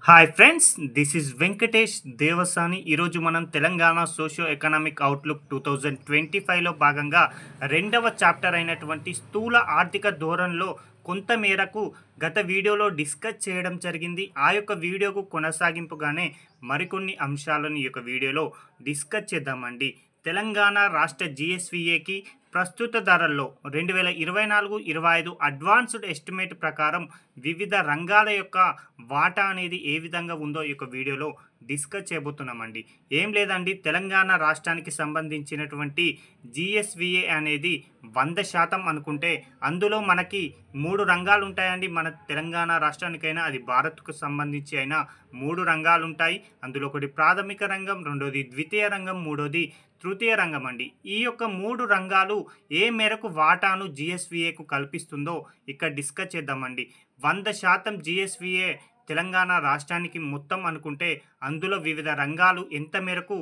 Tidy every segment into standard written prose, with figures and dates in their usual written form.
Hi friends, this is Venkatesh Devasani. ఈరోజు మనం Telangana socio economic outlook 2025లో భాగంగా రెండవ చాప్టర్ అయినటువంటి స్థూల ఆర్థిక ధోరణిలో కొంత మేరకు గత వీడియోలో డిస్కస్ చేయడం జరిగింది. ఆ యొక్క వీడియోకు కొనసాగింపుగానే మరికొన్ని అంశాలను ఈ యొక్క వీడియోలో డిస్కస్ చేద్దామండి. తెలంగాణ రాష్ట్ర జిఎస్విఏకి ప్రస్తుత ధరల్లో 2024-25 అడ్వాన్స్డ్ ఎస్టిమేట్ ప్రకారం వివిధ రంగాల యొక్క వాటా అనేది ఏ విధంగా ఉందో ఈ యొక్క వీడియోలో డిస్కస్ చేయబోతున్నామండి. ఏం లేదండి, తెలంగాణ రాష్ట్రానికి సంబంధించినటువంటి జిఎస్విఏ అనేది 100% అనుకుంటే అందులో మనకి 3 రంగాలు ఉంటాయండి. మన తెలంగాణ రాష్ట్రానికైనా అది భారత్కు సంబంధించి అయినా 3 రంగాలు ఉంటాయి. అందులో ఒకటి ప్రాథమిక రంగం, రెండోది ద్వితీయ రంగం, మూడోది తృతీయ రంగం అండి. ఈ యొక్క 3 రంగాలు ఏ మేరకు వాటాను జిఎస్విఏకు కల్పిస్తుందో ఇక్కడ డిస్కస్ చేద్దామండి. 100% జిఎస్విఏ తెలంగాణ రాష్ట్రానికి మొత్తం అనుకుంటే అందులో వివిధ రంగాలు ఎంత మేరకు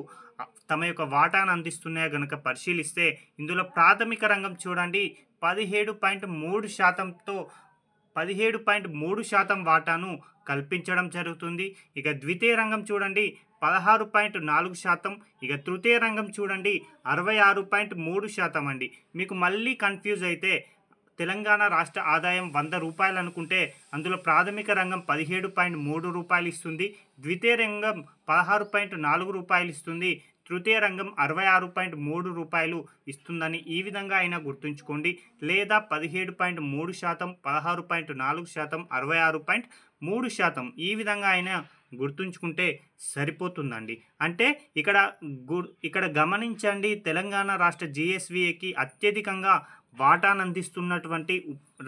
తమ యొక్క వాటాను అందిస్తున్నాయో గనక పరిశీలిస్తే ఇందులో ప్రాథమిక రంగం చూడండి 17.3%తో 17.3% వాటాను కల్పించడం జరుగుతుంది. ఇక ద్వితీయ రంగం చూడండి 16.4%, ఇక తృతీయ రంగం చూడండి 66.3% అండి. మీకు మళ్ళీ కన్ఫ్యూజ్ అయితే తెలంగాణ రాష్ట్ర ఆదాయం 100 రూపాయలు అనుకుంటే అందులో ప్రాథమిక రంగం 17.3 రూపాయలు ఇస్తుంది, ద్వితీయ రంగం 16.4 రూపాయలు ఇస్తుంది, తృతీయ రంగం 66.3 రూపాయలు ఇస్తుందని ఈ విధంగా అయినా గుర్తుంచుకోండి. లేదా 17.3%, 16.4%, 66.3% ఈ విధంగా అయినా గుర్తుంచుకుంటే సరిపోతుందండి. అంటే ఇక్కడ గమనించండి, తెలంగాణ రాష్ట్ర జిఎస్విఏకి అత్యధికంగా వాటాను అందిస్తున్నటువంటి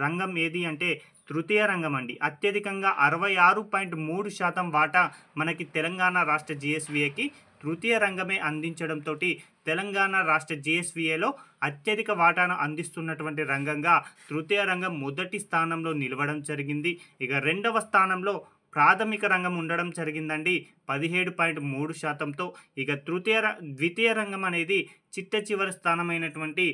రంగం ఏది అంటే తృతీయ రంగం అండి. అత్యధికంగా 66.3% వాటా మనకి తెలంగాణ రాష్ట్ర జిఎస్విఏకి తృతీయ రంగమే అందించడంతో తెలంగాణ రాష్ట్ర జిఎస్విఏలో అత్యధిక వాటాను అందిస్తున్నటువంటి రంగంగా తృతీయ రంగం మొదటి స్థానంలో నిలవడం జరిగింది. ఇక రెండవ స్థానంలో ప్రాథమిక రంగం ఉండడం జరిగిందండి 17.3%తో. ఇక ద్వితీయ రంగం అనేది చిట్ట చివరి స్థానమైనటువంటి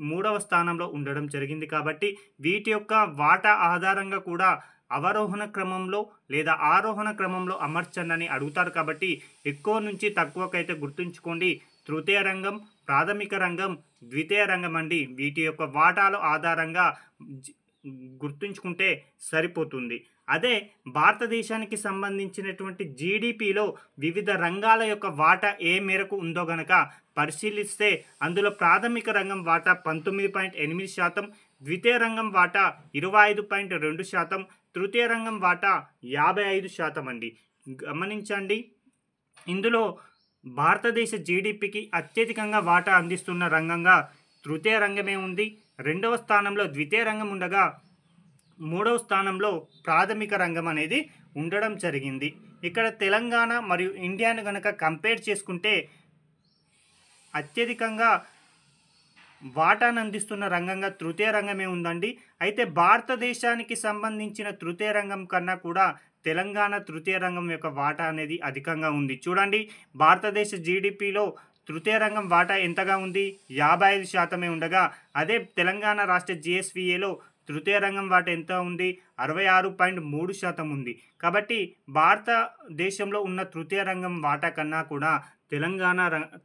3వ స్థానంలో ఉండడం జరిగింది. కాబట్టి వీటి యొక్క వాటా ఆధారంగా కూడా అవరోహణ క్రమంలో లేదా ఆరోహణ క్రమంలో అమర్చండి అడుగుతారు. కాబట్టి ఎక్కువ నుంచి తక్కువకైతే గుర్తుంచుకోండి తృతీయ రంగం, ప్రాథమిక రంగం, ద్వితీయ రంగం అండి. వీటి యొక్క వాటాల ఆధారంగా గుర్తుంచుకుంటే సరిపోతుంది. అదే భారతదేశానికి సంబంధించినటువంటి జీడిపిలో వివిధ రంగాల యొక్క వాటా ఏ మేరకు ఉందో గనక పరిశీలిస్తే అందులో ప్రాథమిక రంగం వాటా 19.8%, ద్వితీయ రంగం వాటా 25.2%, తృతీయ రంగం వాటా 55% అండి. గమనించండి, ఇందులో భారతదేశ జీడిపికి అత్యధికంగా వాటా అందిస్తున్న రంగంగా తృతీయ రంగమే ఉంది. రెండవ స్థానంలో ద్వితీయ రంగం ఉండగా మూడవ స్థానంలో ప్రాథమిక రంగం అనేది ఉండడం జరిగింది. ఇక్కడ తెలంగాణ మరియు ఇండియాను కనుక కంపేర్ చేసుకుంటే అత్యధికంగా వాటాను అందిస్తున్న రంగంగా తృతీయ రంగమే ఉందండి. అయితే భారతదేశానికి సంబంధించిన తృతీయ రంగం కన్నా కూడా తెలంగాణ తృతీయ రంగం యొక్క వాటా అనేది అధికంగా ఉంది. చూడండి, భారతదేశ జీడిపిలో తృతీయ రంగం వాటా ఎంతగా ఉంది? 55% ఉండగా అదే తెలంగాణ రాష్ట్ర జిఎస్విఏలో తృతీయ రంగం వాటా ఎంత ఉంది? 66.3% ఉంది. కాబట్టి భారతదేశంలో ఉన్న తృతీయ రంగం వాటా కన్నా కూడా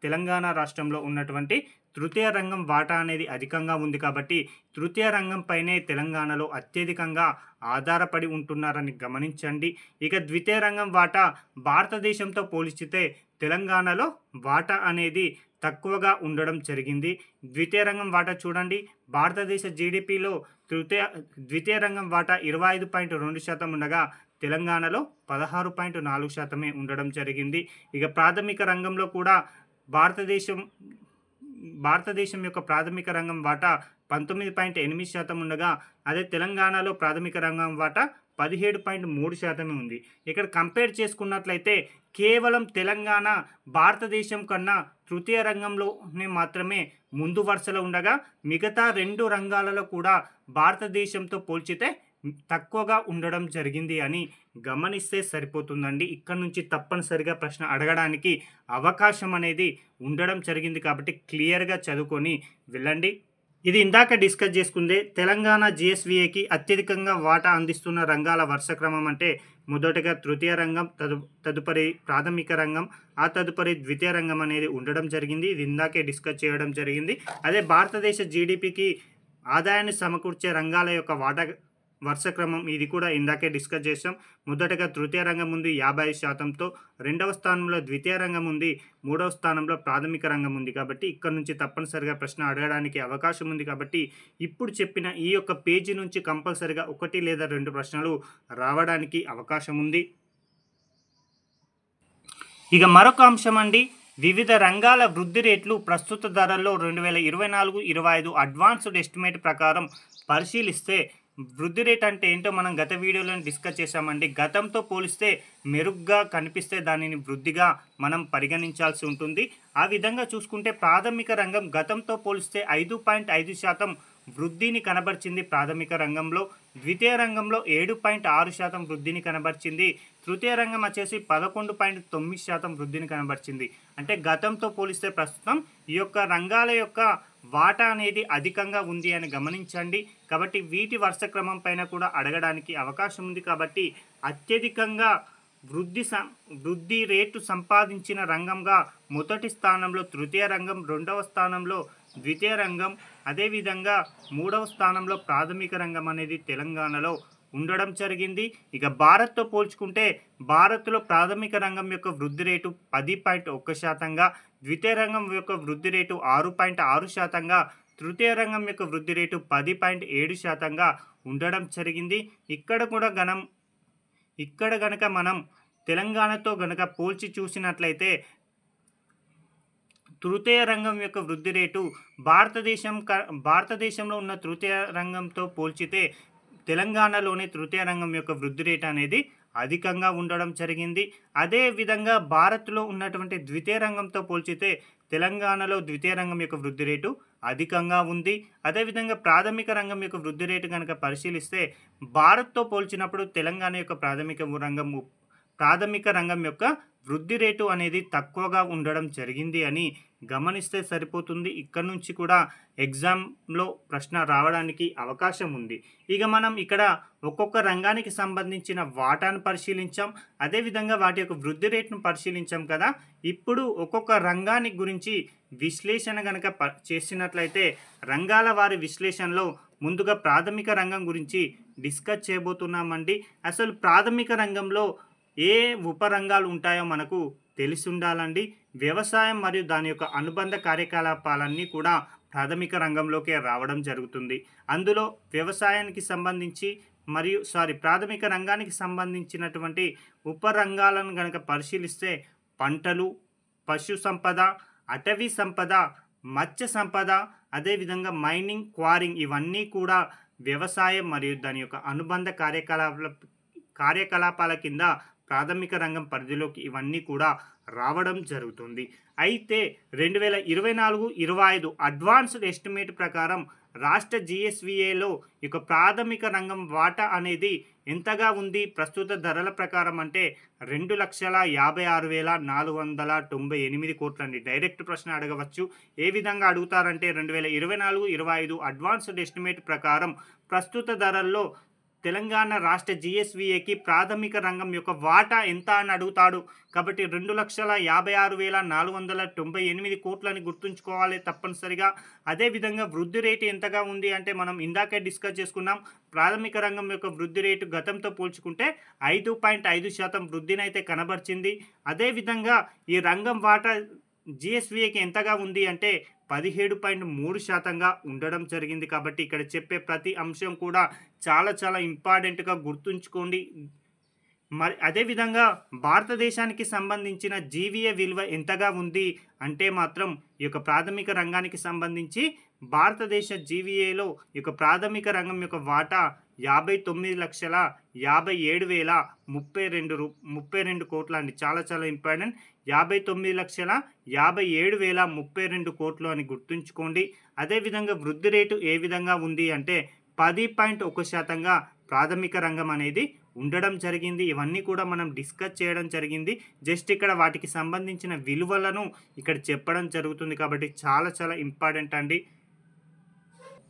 తెలంగాణ రాష్ట్రంలో ఉన్నటువంటి తృతీయ రంగం వాటా అనేది అధికంగా ఉంది. కాబట్టి తృతీయ రంగం పైనే తెలంగాణలో అత్యధికంగా ఆధారపడి ఉంటున్నారని గమనించండి. ఇక ద్వితీయ రంగం వాటా భారతదేశంతో పోల్చితే తెలంగాణలో వాటా అనేది తక్కువగా ఉండడం జరిగింది. ద్వితీయ రంగం వాటా చూడండి, భారతదేశ జీడిపిలో ద్వితీయ రంగం వాటా 25.2% ఉండగా తెలంగాణలో 16.4% ఉండడం జరిగింది. ఇక ప్రాథమిక రంగంలో కూడా భారతదేశం యొక్క ప్రాథమిక రంగం వాటా 19.8% ఉండగా అదే తెలంగాణలో ప్రాథమిక రంగం వాటా 17.3% ఉంది. ఇక్కడ కంపేర్ చేసుకున్నట్లయితే కేవలం తెలంగాణ భారతదేశం కన్నా తృతీయ రంగంలోనే మాత్రమే ముందు వరుసలో ఉండగా మిగతా 2 రంగాలలో కూడా భారతదేశంతో పోల్చితే తక్కువగా ఉండడం జరిగింది అని గమనిస్తే సరిపోతుందండి. ఇక్కడ నుంచి తప్పనిసరిగా ప్రశ్న అడగడానికి అవకాశం అనేది ఉండడం జరిగింది. కాబట్టి క్లియర్గా చదువుకొని వెళ్ళండి. ఇది ఇందాక డిస్కస్ చేసుకుందే తెలంగాణ జిఎస్విఏకి అత్యధికంగా వాటా అందిస్తున్న రంగాల వరుస క్రమం అంటే మొదటగా తృతీయ రంగం, తదుపరి ప్రాథమిక రంగం, ఆ తదుపరి ద్వితీయ రంగం అనేది ఉండడం జరిగింది. ఇది ఇందాకే డిస్కస్ చేయడం జరిగింది. అదే భారతదేశ జీడిపికి ఆదాయాన్ని సమకూర్చే రంగాల యొక్క వాటా వరుస క్రమం ఇది కూడా ఇందాకే డిస్కస్ చేసాం. మొదటగా తృతీయ రంగం ఉంది 55%తో, రెండవ స్థానంలో ద్వితీయ రంగం ఉంది, మూడవ స్థానంలో ప్రాథమిక రంగం ఉంది. కాబట్టి ఇక్కడ నుంచి తప్పనిసరిగా ప్రశ్న అడగడానికి అవకాశం ఉంది. కాబట్టి ఇప్పుడు చెప్పిన ఈ యొక్క పేజీ నుంచి కంపల్సరిగా 1 లేదా 2 ప్రశ్నలు రావడానికి అవకాశం ఉంది. ఇక మరొక అంశం అండి, వివిధ రంగాల వృద్ధి రేట్లు ప్రస్తుత ధరల్లో 2024-25 అడ్వాన్స్డ్ ఎస్టిమేట్ ప్రకారం పరిశీలిస్తే వృద్ధి రేట్ అంటే ఏంటో మనం గత వీడియోలో డిస్కస్ చేశామండి. గతంతో పోలిస్తే మెరుగ్గా కనిపిస్తే దానిని వృద్ధిగా మనం పరిగణించాల్సి ఉంటుంది. ఆ విధంగా చూసుకుంటే ప్రాథమిక రంగం గతంతో పోలిస్తే 5.5% వృద్ధిని కనబరిచింది ప్రాథమిక రంగంలో. ద్వితీయ రంగంలో 7.6% వృద్ధిని కనబరిచింది. తృతీయ రంగం వచ్చేసి 11.9% వృద్ధిని కనబరిచింది. అంటే గతంతో పోలిస్తే ప్రస్తుతం ఈ యొక్క రంగాల యొక్క వాటా అనేది అధికంగా ఉంది అని గమనించండి. కాబట్టి వీటి వరుస క్రమం పైన కూడా అడగడానికి అవకాశం ఉంది. కాబట్టి అత్యధికంగా వృద్ధి రేటు సంపాదించిన రంగంగా మొదటి స్థానంలో తృతీయ రంగం, రెండవ స్థానంలో ద్వితీయ రంగం, అదేవిధంగా మూడవ స్థానంలో ప్రాథమిక రంగం అనేది తెలంగాణలో ఉండడం జరిగింది. ఇక భారత్తో పోల్చుకుంటే భారత్లో ప్రాథమిక రంగం యొక్క వృద్ధి రేటు 10.1%గా, ద్వితీయ రంగం యొక్క వృద్ధి రేటు 6.6%గా, తృతీయ రంగం యొక్క వృద్ధి రేటు 10.7%గా ఉండడం జరిగింది. ఇక్కడ గనక మనం తెలంగాణతో గనక పోల్చి చూసినట్లయితే తృతీయ రంగం యొక్క వృద్ధి రేటు భారతదేశంలో ఉన్న తృతీయ రంగంతో పోల్చితే తెలంగాణలోని తృతీయ రంగం యొక్క వృద్ధి రేటు అనేది అధికంగా ఉండడం జరిగింది. అదేవిధంగా భారత్లో ఉన్నటువంటి ద్వితీయ రంగంతో పోల్చితే తెలంగాణలో ద్వితీయ రంగం యొక్క వృద్ధి రేటు అధికంగా ఉంది. అదేవిధంగా ప్రాథమిక రంగం యొక్క వృద్ధి రేటు కనుక పరిశీలిస్తే భారత్తో పోల్చినప్పుడు తెలంగాణ యొక్క ప్రాథమిక రంగం యొక్క వృద్ధి రేటు అనేది తక్కువగా ఉండడం జరిగింది అని గమనిస్తే సరిపోతుంది. ఇక్కడ నుంచి కూడా ఎగ్జామ్లో ప్రశ్న రావడానికి అవకాశం ఉంది. ఇక మనం ఇక్కడ ఒక్కొక్క రంగానికి సంబంధించిన వాటాను పరిశీలించాం, అదేవిధంగా వాటి యొక్క వృద్ధి రేటును పరిశీలించాం కదా. ఇప్పుడు ఒక్కొక్క రంగానికి గురించి విశ్లేషణ కనుక చేసినట్లయితే రంగాల వారి విశ్లేషణలో ముందుగా ప్రాథమిక రంగం గురించి డిస్కస్ చేయబోతున్నామండి. అసలు ప్రాథమిక రంగంలో ఏ ఉపరంగాలు ఉంటాయో మనకు తెలిసి ఉండాలండి. వ్యవసాయం మరియు దాని యొక్క అనుబంధ కార్యకలాపాలన్నీ కూడా ప్రాథమిక రంగంలోకే రావడం జరుగుతుంది. అందులో వ్యవసాయానికి సంబంధించి ప్రాథమిక రంగానికి సంబంధించినటువంటి ఉపరంగాలను కనుక పరిశీలిస్తే పంటలు, పశు సంపద, అటవీ సంపద, మత్స్య సంపద, అదేవిధంగా మైనింగ్, క్వారింగ్ ఇవన్నీ కూడా వ్యవసాయం మరియు దాని యొక్క అనుబంధ కార్యకలాపాల కింద ప్రాథమిక రంగం పరిధిలోకి ఇవన్నీ కూడా రావడం జరుగుతుంది. అయితే 2024-25 అడ్వాన్స్డ్ ఎస్టిమేట్ ప్రకారం రాష్ట్ర GSVAలో ఇక ప్రాథమిక రంగం వాటా అనేది ఎంతగా ఉంది ప్రస్తుత ధరల ప్రకారం అంటే 2,56,498 కోట్లండి. డైరెక్ట్ ప్రశ్న అడగవచ్చు. ఏ విధంగా అడుగుతారంటే 2024-25 అడ్వాన్స్డ్ ఎస్టిమేట్ ప్రకారం ప్రస్తుత ధరల్లో తెలంగాణ రాష్ట్ర GSVAకి ప్రాథమిక రంగం యొక్క వాటా ఎంత అని అడుగుతాడు. కాబట్టి 2,56,498 కోట్లని గుర్తుంచుకోవాలి తప్పనిసరిగా. అదేవిధంగా వృద్ధి రేటు ఎంతగా ఉంది అంటే మనం ఇందాకే డిస్కస్ చేసుకున్నాం. ప్రాథమిక రంగం యొక్క వృద్ధి రేటు గతంతో పోల్చుకుంటే 5.5% వృద్ధినైతే కనబరిచింది. అదేవిధంగా ఈ రంగం వాటా GSVAకి ఎంతగా ఉంది అంటే 17.3%గా ఉండడం జరిగింది. కాబట్టి ఇక్కడ చెప్పే ప్రతి అంశం కూడా చాలా ఇంపార్టెంట్గా గుర్తుంచుకోండి. మరి అదేవిధంగా భారతదేశానికి సంబంధించిన GVA విలువ ఎంతగా ఉంది అంటే మాత్రం ఈ యొక్క ప్రాథమిక రంగానికి సంబంధించి భారతదేశ GVAలో ఈ యొక్క ప్రాథమిక రంగం యొక్క వాటా 59,57,032 కోట్లు అండి. చాలా ఇంపార్టెంట్. 59,57,032 కోట్లు అని గుర్తుంచుకోండి. అదేవిధంగా వృద్ధి రేటు ఏ విధంగా ఉంది అంటే 10.1%గా ప్రాథమిక రంగం అనేది ఉండడం జరిగింది. ఇవన్నీ కూడా మనం డిస్కస్ చేయడం జరిగింది. జస్ట్ ఇక్కడ వాటికి సంబంధించిన విలువలను ఇక్కడ చెప్పడం జరుగుతుంది. కాబట్టి చాలా ఇంపార్టెంట్ అండి.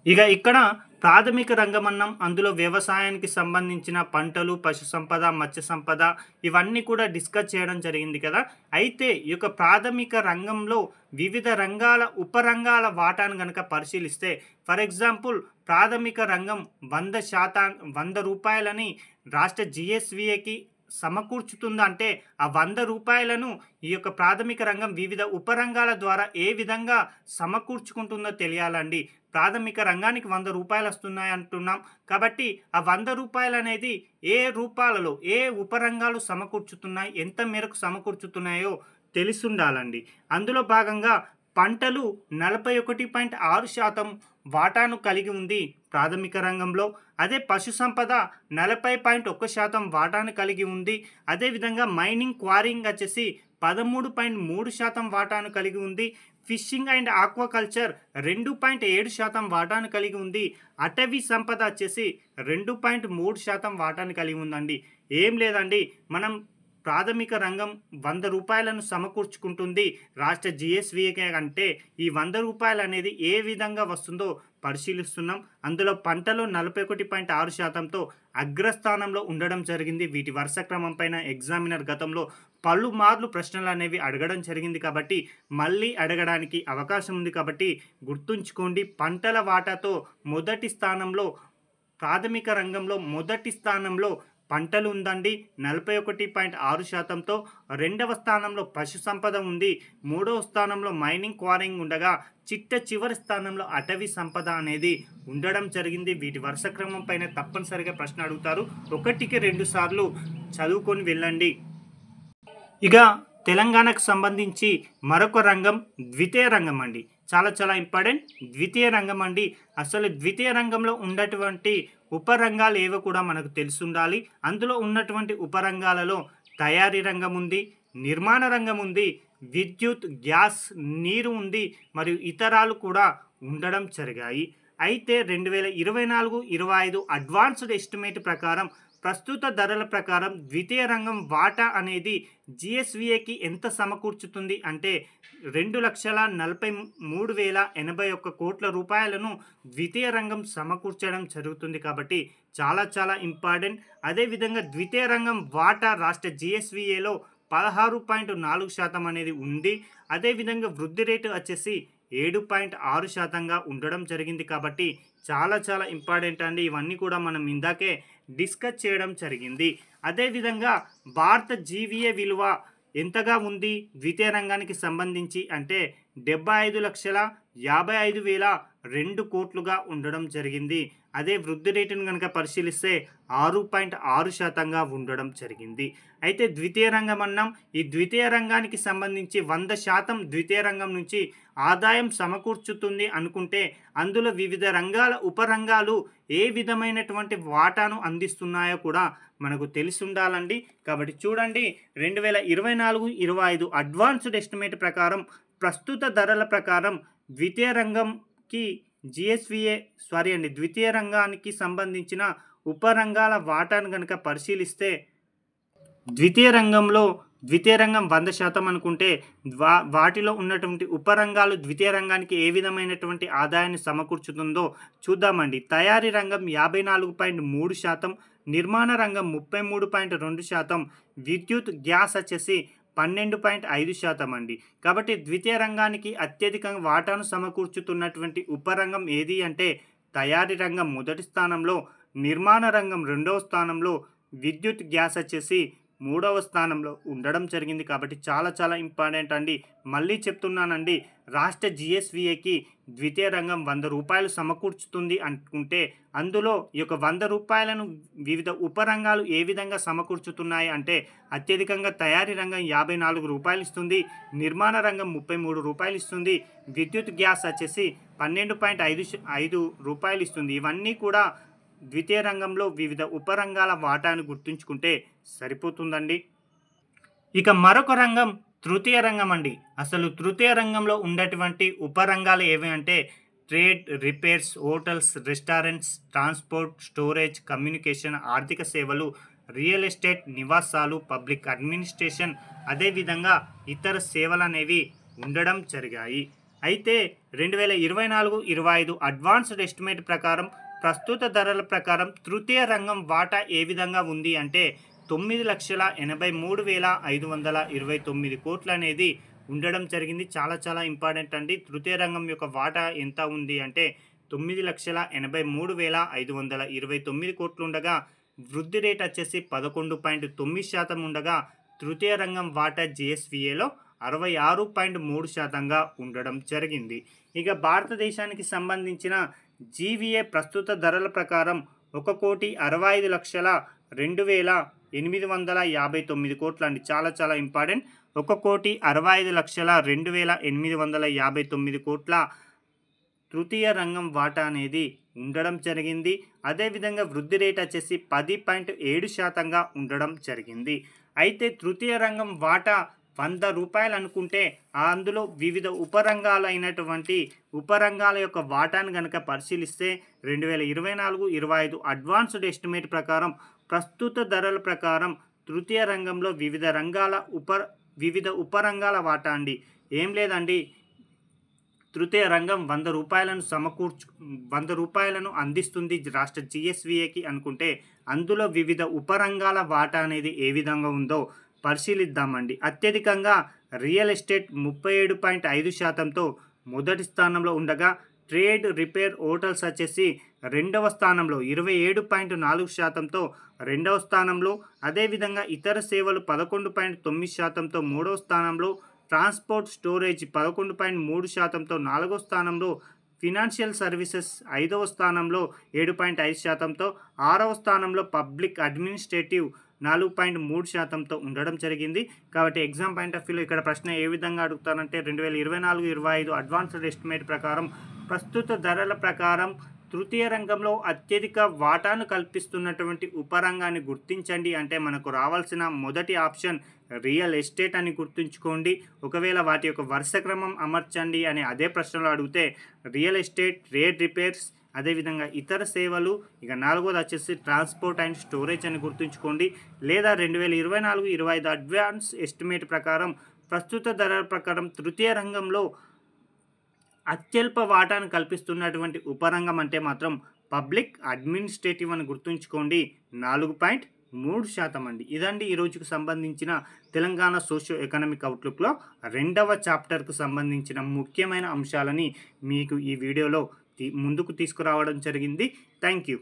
ఇక ఇక్కడ ప్రాథమిక రంగం అన్నాం, అందులో వ్యవసాయానికి సంబంధించిన పంటలు, పశు సంపద, మత్స్య సంపద ఇవన్నీ కూడా డిస్కస్ చేయడం జరిగింది కదా. అయితే ఈ యొక్క ప్రాథమిక రంగంలో వివిధ రంగాల ఉపరంగాల వాటాను కనుక పరిశీలిస్తే, ఫర్ ఎగ్జాంపుల్ ప్రాథమిక రంగం 100 రూపాయలని రాష్ట్ర జిఎస్విఏకి సమకూర్చుతుందంటే ఆ 100 రూపాయలను ఈ యొక్క ప్రాథమిక రంగం వివిధ ఉపరంగాల ద్వారా ఏ విధంగా సమకూర్చుకుంటుందో తెలియాలండి. ప్రాథమిక రంగానికి 100 రూపాయలు వస్తున్నాయి అంటున్నాం కాబట్టి ఆ 100 రూపాయలు అనేది ఏ రూపాలలో ఏ ఉపరంగాలు సమకూర్చుతున్నాయి, ఎంత మేరకు సమకూర్చుతున్నాయో తెలిసుండాలండి. అందులో భాగంగా పంటలు 41.6% వాటాను కలిగి ఉంది ప్రాథమిక రంగంలో. అదే పశు సంపద 40.1% వాటాను కలిగి ఉంది. అదేవిధంగా మైనింగ్ క్వారింగ్ వచ్చేసి 13.3% వాటాను కలిగి ఉంది. ఫిషింగ్ అండ్ ఆక్వాకల్చర్ 2.7% వాటాను కలిగి ఉంది. అటవీ సంపద వచ్చేసి 2.3% వాటాను కలిగి ఉందండి. ఏం లేదండి, మనం ప్రాథమిక రంగం 100 రూపాయలను సమకూర్చుకుంటుంది రాష్ట్ర జిఎస్విఏకే అంటే ఈ 100 రూపాయలు అనేది ఏ విధంగా వస్తుందో పరిశీలిస్తున్నాం. అందులో పంటలో 41.6%తో అగ్రస్థానంలో ఉండడం జరిగింది. వీటి వరుస క్రమం పైన ఎగ్జామినర్ గతంలో పలుమార్లు ప్రశ్నలు అనేవి అడగడం జరిగింది కాబట్టి మళ్ళీ అడగడానికి అవకాశం ఉంది కాబట్టి గుర్తుంచుకోండి. పంటల వాటాతో మొదటి స్థానంలో ప్రాథమిక రంగంలో మొదటి స్థానంలో పంటలు ఉందండి 41.6%తో. రెండవ స్థానంలో పశు సంపద ఉంది. మూడవ స్థానంలో మైనింగ్ క్వారింగ్ ఉండగా చివరి స్థానంలో అటవీ సంపద అనేది ఉండడం జరిగింది. వీటి వరుస క్రమం పైన తప్పనిసరిగా ప్రశ్న అడుగుతారు. 1కి 2 సార్లు చదువుకొని వెళ్ళండి. ఇక తెలంగాణకు సంబంధించి మరొక రంగం ద్వితీయ రంగం అండి. చాలా ఇంపార్టెంట్ ద్వితీయ రంగం అండి. అసలు ద్వితీయ రంగంలో ఉన్నటువంటి ఉపరంగాలు ఏవో కూడా మనకు తెలుసుండాలి. అందులో ఉన్నటువంటి ఉపరంగాలలో తయారీ రంగం ఉంది, నిర్మాణ రంగం ఉంది, విద్యుత్, గ్యాస్, నీరు ఉంది, మరియు ఇతరాలు కూడా ఉండడం జరిగాయి. అయితే 2024-25 అడ్వాన్స్డ్ ఎస్టిమేట్ ప్రకారం ప్రస్తుత ధరల ప్రకారం ద్వితీయ రంగం వాటా అనేది జిఎస్విఏకి ఎంత సమకూర్చుతుంది అంటే 2,43,081 కోట్ల రూపాయలను ద్వితీయ రంగం సమకూర్చడం జరుగుతుంది కాబట్టి చాలా ఇంపార్టెంట్. అదేవిధంగా ద్వితీయ రంగం వాటా రాష్ట్ర జిఎస్విఏలో 16.4% అనేది ఉంది. అదేవిధంగా వృద్ధి రేటు వచ్చేసి 7.6%గా ఉండడం జరిగింది కాబట్టి చాలా ఇంపార్టెంట్ అండి. ఇవన్నీ కూడా మనం ఇందాకే డిస్కస్ చేయడం జరిగింది. అదేవిధంగా భారత జీవీఏ విలువ ఎంతగా ఉంది ద్వితీయ రంగానికి సంబంధించి అంటే 75,55,002 కోట్లుగా ఉండడం జరిగింది. అదే వృద్ధి రేటును కనుక పరిశీలిస్తే 6.6%గా ఉండడం జరిగింది. అయితే ద్వితీయ రంగం అన్నాం, ఈ ద్వితీయ రంగానికి సంబంధించి 100% ద్వితీయ రంగం నుంచి ఆదాయం సమకూర్చుతుంది అనుకుంటే అందులో వివిధ రంగాల ఉపరంగాలు ఏ విధమైనటువంటి వాటాను అందిస్తున్నాయో కూడా మనకు తెలిసి ఉండాలండి. కాబట్టి చూడండి 2024-25 అడ్వాన్స్డ్ ఎస్టిమేట్ ప్రకారం ప్రస్తుత ధరల ప్రకారం ద్వితీయ రంగంకి ద్వితీయ రంగానికి సంబంధించిన ఉపరంగాల వాటాను కనుక పరిశీలిస్తే ద్వితీయ రంగం 100% అనుకుంటే వాటిలో ఉన్నటువంటి ఉపరంగాలు ద్వితీయ రంగానికి ఏ విధమైనటువంటి ఆదాయాన్ని సమకూర్చుతుందో చూద్దామండి. తయారీ రంగం 54.3%, నిర్మాణ రంగం 33.2%, విద్యుత్, గ్యాస్ వచ్చేసి 12.5% అండి. కాబట్టి ద్వితీయ రంగానికి అత్యధికంగా వాటాను సమకూర్చుతున్నటువంటి ఉపరంగం ఏది అంటే తయారీ రంగం మొదటి స్థానంలో, నిర్మాణ రంగం రెండవ స్థానంలో, విద్యుత్, గ్యాస్ వచ్చేసి మూడవ స్థానంలో ఉండడం జరిగింది. కాబట్టి చాలా ఇంపార్టెంట్ అండి. మళ్ళీ చెప్తున్నానండి, రాష్ట్ర జిఎస్విఏకి ద్వితీయ రంగం 100 రూపాయలు సమకూర్చుతుంది అనుకుంటే అందులో ఈ యొక్క 100 రూపాయలను వివిధ ఉపరంగాలు ఏ విధంగా సమకూర్చుతున్నాయి అంటే అత్యధికంగా తయారీ రంగం 54 రూపాయలు ఇస్తుంది, నిర్మాణ రంగం 33 రూపాయలు ఇస్తుంది, విద్యుత్, గ్యాస్ వచ్చేసి 12.5 రూపాయలు ఇస్తుంది. ఇవన్నీ కూడా ద్వితీయ రంగంలో వివిధ ఉపరంగాల వాటాను గుర్తుంచుకుంటే సరిపోతుందండి. ఇక మరొక రంగం తృతీయ రంగం అండి. అసలు తృతీయ రంగంలో ఉండేటువంటి ఉపరంగాలు ఏవి అంటే trade, repairs, hotels, restaurants, transport, storage, communication, ఆర్థిక సేవలు, రియల్ ఎస్టేట్, నివాసాలు, పబ్లిక్ అడ్మినిస్ట్రేషన్, అదేవిధంగా ఇతర సేవలు అనేవి ఉండడం జరిగాయి. అయితే 2024-25 అడ్వాన్స్డ్ ఎస్టిమేట్ ప్రకారం ప్రస్తుత ధరల ప్రకారం తృతీయ రంగం వాటా ఏ విధంగా ఉంది అంటే 9,83,529 కోట్లు అనేది ఉండడం జరిగింది. చాలా చాలా ఇంపార్టెంట్ అండి. తృతీయ రంగం యొక్క వాటా ఎంత ఉంది అంటే 9,83,529 కోట్లు ఉండగా వృద్ధి రేట్ వచ్చేసి 11.9% ఉండగా తృతీయ రంగం వాటా జిఎస్విఏలో 66.3%గా ఉండడం జరిగింది. ఇక భారతదేశానికి సంబంధించిన జీవీఏ ప్రస్తుత ధరల ప్రకారం 1,65,02,859 కోట్లు అండి. చాలా చాలా ఇంపార్టెంట్. 1,65,02,859 కోట్ల తృతీయ రంగం వాటా అనేది ఉండడం జరిగింది. అదేవిధంగా వృద్ధి రేట్ వచ్చేసి 10.7%గా ఉండడం జరిగింది. అయితే తృతీయ రంగం వాటా ₹100 అనుకుంటే అందులో వివిధ ఉపరంగాలైనటువంటి ఉపరంగాల యొక్క వాటాను కనుక పరిశీలిస్తే 2024-25 అడ్వాన్స్డ్ ఎస్టిమేట్ ప్రకారం ప్రస్తుత ధరల ప్రకారం తృతీయ రంగంలో వివిధ ఉపరంగాల వాటా అండి. ఏం లేదండి, తృతీయ రంగం ₹100 అందిస్తుంది రాష్ట్ర జిఎస్విఏకి అనుకుంటే అందులో వివిధ ఉపరంగాల వాటా అనేది ఏ విధంగా ఉందో పరిశీలిద్దామండి. అత్యధికంగా రియల్ ఎస్టేట్ 37.5%తో మొదటి స్థానంలో ఉండగా ట్రేడ్, రిపేర్, హోటల్స్ వచ్చేసి రెండవ స్థానంలో 27.4%తో రెండవ స్థానంలో. అదేవిధంగా ఇతర సేవలు 11.9%తో మూడవ స్థానంలో, ట్రాన్స్పోర్ట్, స్టోరేజ్ 11.3%తో నాలుగో స్థానంలో, ఫినాన్షియల్ సర్వీసెస్ ఐదవ స్థానంలో 7.5%తో, ఆరవ స్థానంలో పబ్లిక్ అడ్మినిస్ట్రేటివ్ 4.3%తో ఉండడం జరిగింది. కాబట్టి ఎగ్జామ్ పాయింట్ ఆఫ్ వ్యూలో ఇక్కడ ప్రశ్న ఏ విధంగా అడుగుతారంటే 2024-25 అడ్వాన్స్డ్ ఎస్టిమేట్ ప్రకారం ప్రస్తుత ధరల ప్రకారం తృతీయ రంగంలో అత్యధిక వాటాను కల్పిస్తున్నటువంటి ఉపరంగాన్ని గుర్తించండి అంటే మనకు రావాల్సిన మొదటి ఆప్షన్ రియల్ ఎస్టేట్ అని గుర్తుంచుకోండి. ఒకవేళ వాటి యొక్క వరుస క్రమం అమర్చండి అని అదే ప్రశ్నలో అడిగితే రియల్ ఎస్టేట్, ట్రేడ్, రిపేర్స్, అదేవిధంగా ఇతర సేవలు, ఇక నాలుగోది వచ్చేసి ట్రాన్స్పోర్ట్ అండ్ స్టోరేజ్ అని గుర్తుంచుకోండి. లేదా 2024-25 అడ్వాన్స్ ఎస్టిమేట్ ప్రకారం ప్రస్తుత ధరల ప్రకారం తృతీయ రంగంలో అత్యల్ప వాటాను కల్పిస్తున్నటువంటి ఉపరంగం అంటే మాత్రం పబ్లిక్ అడ్మినిస్ట్రేటివ్ అని గుర్తుంచుకోండి. 4.3% అండి. ఇదండి ఈ రోజుకు సంబంధించిన తెలంగాణ సోషియో ఎకనామిక్ అవుట్లుక్లో 2వ చాప్టర్కు సంబంధించిన ముఖ్యమైన అంశాలని మీకు ఈ వీడియోలో ముందుకు తీసుకురావడం జరిగింది. Thank you.